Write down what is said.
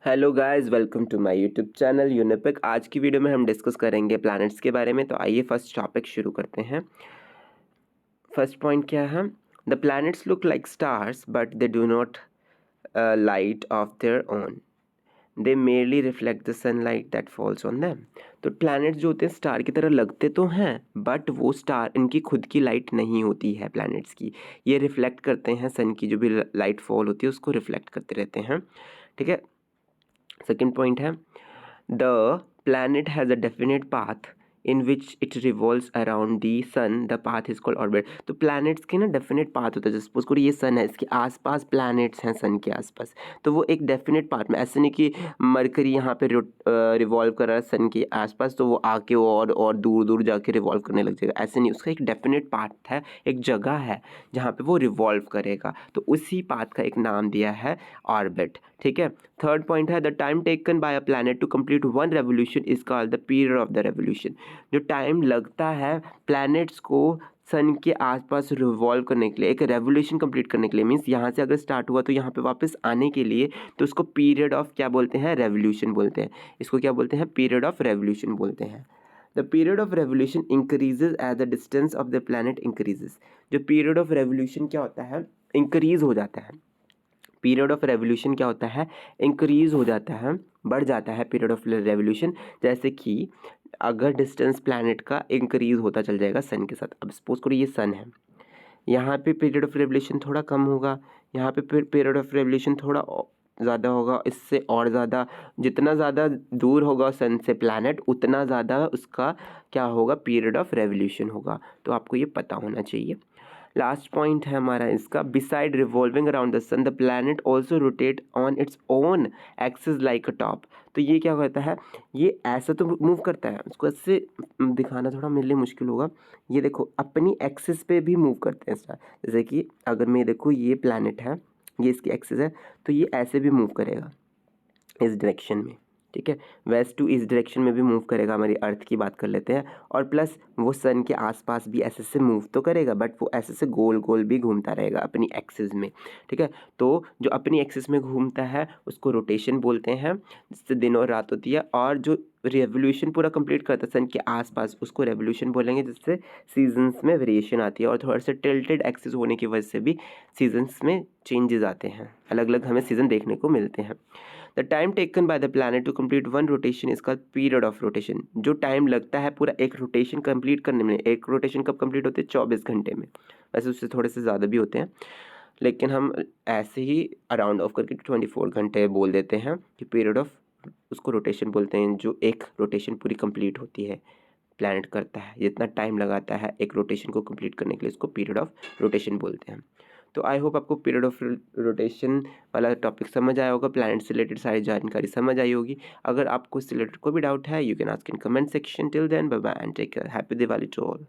Hello guys, welcome to my YouTube channel यूनिपिक। आज की वीडियो में हम डिस्कस करेंगे प्लैनेट्स के बारे में। तो आइए फर्स्ट टॉपिक शुरू करते हैं। फर्स्ट पॉइंट क्या है? The planets look like stars but they do not light of their own, they merely reflect the sunlight that falls on them. तो प्लैनेट्स जो होते हैं स्टार की तरह लगते तो हैं, बट वो स्टार इनकी खुद की लाइट नहीं होती है प्लैनेट्स की। ये रिफ्लेक्ट करते हैं सन की जो भी लाइट फॉल होती है उसको रिफ्लेक्ट करते रहते हैं। ठीक है। सेकेंड पॉइंट है, the planet has a definite path in which it revolves around the sun. The path is called orbit. तो planets के ना डेफिनेट पाथ होता है। जैसे सपोज करो ये सन है, इसके आसपास प्लैनेट्स हैं सन के आसपास, तो वो एक डेफिनेट पाथ में, ऐसे नहीं कि मरकरी यहाँ पे रिवॉल्व कर रहा है सन के आसपास तो वो आके और दूर दूर जाके रिवॉल्व करने लग जाएगा, ऐसे नहीं। उसका एक डेफिनेट पाथ है, एक जगह है जहाँ पे वो रिवॉल्व करेगा, तो उसी पाथ का एक नाम दिया है ऑर्बिट। ठीक है। थर्ड पॉइंट है, the time taken by a planet to complete one revolution is called the period of the revolution. जो टाइम लगता है प्लैनेट्स को सन के आसपास रिवॉल्व करने के लिए, एक रेवोल्यूशन कंप्लीट करने के लिए, मीन्स यहाँ से अगर स्टार्ट हुआ तो यहाँ पे वापस आने के लिए, तो उसको पीरियड ऑफ क्या बोलते हैं? रेवोल्यूशन बोलते हैं। इसको क्या बोलते हैं? पीरियड ऑफ रेवोल्यूशन बोलते हैं। The period of revolution increases as the distance of the planet increases. जो पीरियड ऑफ रेवोल्यूशन क्या होता है? इंक्रीज हो जाता है। पीरियड ऑफ रेवोल्यूशन क्या होता है? इंक्रीज हो जाता है, बढ़ जाता है पीरियड ऑफ रेवोल्यूशन। जैसे कि अगर डिस्टेंस प्लैनेट का इंक्रीज होता चल जाएगा सन के साथ। अब सपोज करो ये सन है, यहाँ पे पीरियड ऑफ रेवोल्यूशन थोड़ा कम होगा, यहाँ पे पीरियड ऑफ रेवोल्यूशन थोड़ा ज़्यादा होगा, इससे और ज़्यादा। जितना ज़्यादा दूर होगा सन से प्लैनेट, उतना ज़्यादा उसका क्या होगा? पीरियड ऑफ रेवोल्यूशन होगा। तो आपको ये पता होना चाहिए। लास्ट पॉइंट है हमारा इसका, beside revolving around the sun the planet also rotate on its own axis like a top. तो ये क्या करता है? ये ऐसा तो मूव करता है, उसको ऐसे दिखाना थोड़ा मेरे लिए मुश्किल होगा। ये देखो अपनी एक्सिस पे भी मूव करते हैं स्टार। जैसे कि अगर मैं देखो ये प्लैनेट है, ये इसकी एक्सिस है, तो ये ऐसे भी मूव करेगा इस डायरेक्शन में। ठीक है। वेस्ट टू ईस्ट डायरेक्शन में भी मूव करेगा, हमारी अर्थ की बात कर लेते हैं। और प्लस वो सन के आसपास भी ऐसे से मूव तो करेगा, बट वो ऐसे से गोल गोल भी घूमता रहेगा अपनी एक्सिस में। ठीक है। तो जो अपनी एक्सिस में घूमता है उसको रोटेशन बोलते हैं, जिससे दिन और रात होती है। और जो रेवोल्यूशन पूरा कंप्लीट करता है सन के आसपास उसको रेवोल्यूशन बोलेंगे, जिससे सीजन्स में वेरिएशन आती है। और थोड़ा सा टिल्टेड एक्सिस होने की वजह से भी सीजन्स में चेंजेस आते हैं, अलग अलग हमें सीजन देखने को मिलते हैं। The time taken by the planet to complete one rotation is called period of rotation. जो टाइम लगता है पूरा एक रोटेशन कंप्लीट करने में, एक रोटेशन कब कंप्लीट होते हैं? 24 घंटे में। वैसे उससे थोड़े से ज़्यादा भी होते हैं, लेकिन हम ऐसे ही अराउंड ऑफ करके 24 घंटे बोल देते हैं कि पीरियड ऑफ, उसको रोटेशन बोलते हैं। जो एक रोटेशन पूरी कंप्लीट होती है प्लैनेट करता है, जितना टाइम लगाता है एक रोटेशन को कंप्लीट करने के लिए, इसको पीरियड ऑफ रोटेशन बोलते हैं। तो आई होप आपको पीरियड ऑफ रोटेशन वाला टॉपिक समझ आया होगा, प्लैनेट से रिलेटेड सारी जानकारी समझ आई होगी। अगर आपको इससे रिलेटेड कोई भी डाउट है, you can ask in comment section. Till then bye bye and take care. Happy Diwali to all.